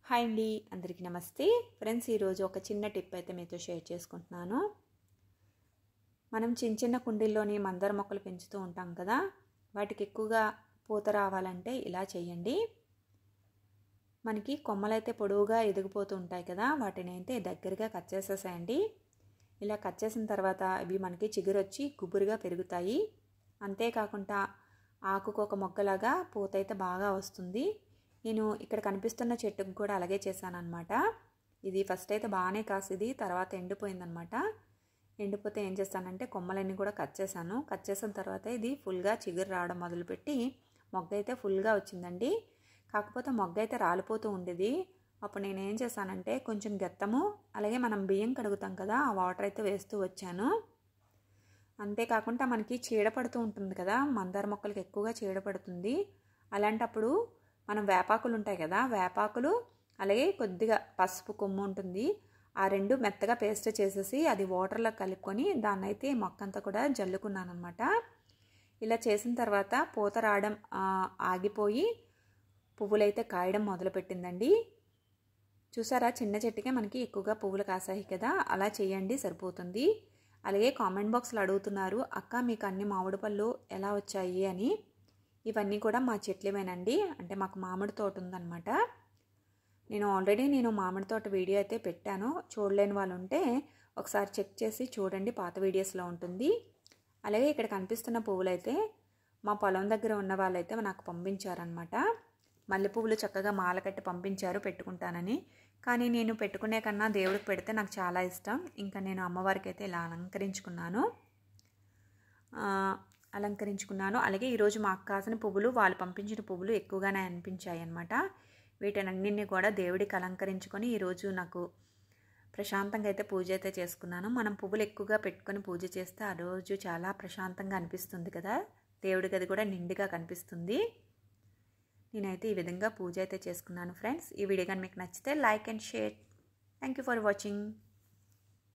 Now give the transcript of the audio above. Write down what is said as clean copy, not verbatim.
Hi అండి, అందరికీ నమస్తే ఫ్రెండ్స్. ఈరోజు ఒక చిన్న టిప్ అయితే మీతో షేర్ చేసుకుంటున్నాను. మనం చిన్న చిన్న కుండీల్లోని మందార మొక్కలు పెంచుతూ ఉంటాం కదా, వాటికి ఎక్కువగా పూత రావాలంటే ఇలా చేయండి. మనకి కొమ్మలైతే పొడవుగా ఎదిగిపోతూ ఉంటాయి కదా, వాటిని అయితే దగ్గరగా కట్ చేసేసేయండి. ఇలా కట్ చేసిన తర్వాత ఇవి మనకి చిగురొచ్చి గుబురుగా పెరుగుతాయి. అంతేకాకుండా ఆకుకు ఒక మొగ్గలాగా పూత అయితే బాగా వస్తుంది. నేను ఇక్కడ కనిపిస్తున్న చెట్టుకు కూడా అలాగే చేశానన్నమాట. ఇది ఫస్ట్ అయితే బాగానే కాసిది, తర్వాత ఎండిపోయిందనమాట. ఎండిపోతే ఏం చేస్తానంటే కొమ్మలన్నీ కూడా కట్ చేశాను. కట్ చేసిన తర్వాత ఇది ఫుల్గా చిగురు రావడం మొదలుపెట్టి మొగ్గ అయితే ఫుల్గా వచ్చిందండి. కాకపోతే మొగ్గ అయితే రాలిపోతూ ఉండేది. అప్పుడు నేను ఏం చేశానంటే కొంచెం గెత్తము, అలాగే మనం బియ్యం కడుగుతాం కదా, ఆ వాటర్ అయితే వేస్తూ వచ్చాను. అంతేకాకుండా మనకి చీడ పడుతూ ఉంటుంది కదా, మందార మొక్కలకి ఎక్కువగా చీడ పడుతుంది. అలాంటప్పుడు మనం వేపాకులు ఉంటాయి కదా, వేపాకులు అలాగే కొద్దిగా పసుపు కొమ్ము ఉంటుంది, ఆ రెండు మెత్తగా పేస్ట్ చేసేసి అది వాటర్లో కలుపుకొని దాన్ని అయితే మొక్కంతా కూడా జల్లుకున్నాను అనమాట. ఇలా చేసిన తర్వాత పూత రావడం ఆగిపోయి పువ్వులైతే కాయడం మొదలుపెట్టిందండి. చూసారా, చిన్న చెట్టుకే మనకి ఎక్కువగా పువ్వులు కాసాయి కదా, అలా చేయండి సరిపోతుంది. అలాగే కామెంట్ బాక్స్లో అడుగుతున్నారు, అక్క మీకు అన్ని మామిడి పళ్ళు ఎలా వచ్చాయి అని. ఇవన్నీ కూడా మా చెట్లేమేనండి, అంటే మాకు మామిడి తోట ఉందన్నమాట. నేను మామిడి తోట వీడియో అయితే పెట్టాను, చూడలేని వాళ్ళు ఉంటే ఒకసారి చెక్ చేసి చూడండి, పాత వీడియోస్లో ఉంటుంది. అలాగే ఇక్కడ కనిపిస్తున్న పువ్వులు అయితే మా పొలం దగ్గర ఉన్న వాళ్ళైతే నాకు పంపించారనమాట. మల్లె పువ్వులు చక్కగా మాల కట్టి పంపించారు పెట్టుకుంటానని. కానీ నేను పెట్టుకునే కన్నా దేవుడికి పెడితే నాకు చాలా ఇష్టం. ఇంకా నేను అమ్మవారికి అయితే ఇలా అలంకరించుకున్నాను. అలాగే ఈరోజు మాకు కాసిన పువ్వులు, వాళ్ళు పంపించిన పువ్వులు ఎక్కువగానే అనిపించాయి అన్నమాట. వీటన్నింటినీ కూడా దేవుడికి అలంకరించుకొని ఈరోజు నాకు ప్రశాంతంగా అయితే పూజ అయితే చేసుకున్నాను. మనం పువ్వులు ఎక్కువగా పెట్టుకొని పూజ చేస్తే ఆ రోజు చాలా ప్రశాంతంగా అనిపిస్తుంది కదా, దేవుడి గది కూడా నిండుగా కనిపిస్తుంది. నేనైతే ఈ విధంగా పూజ అయితే చేసుకున్నాను ఫ్రెండ్స్. ఈ వీడియో కానీ మీకు నచ్చితే like and share. Thank you for watching.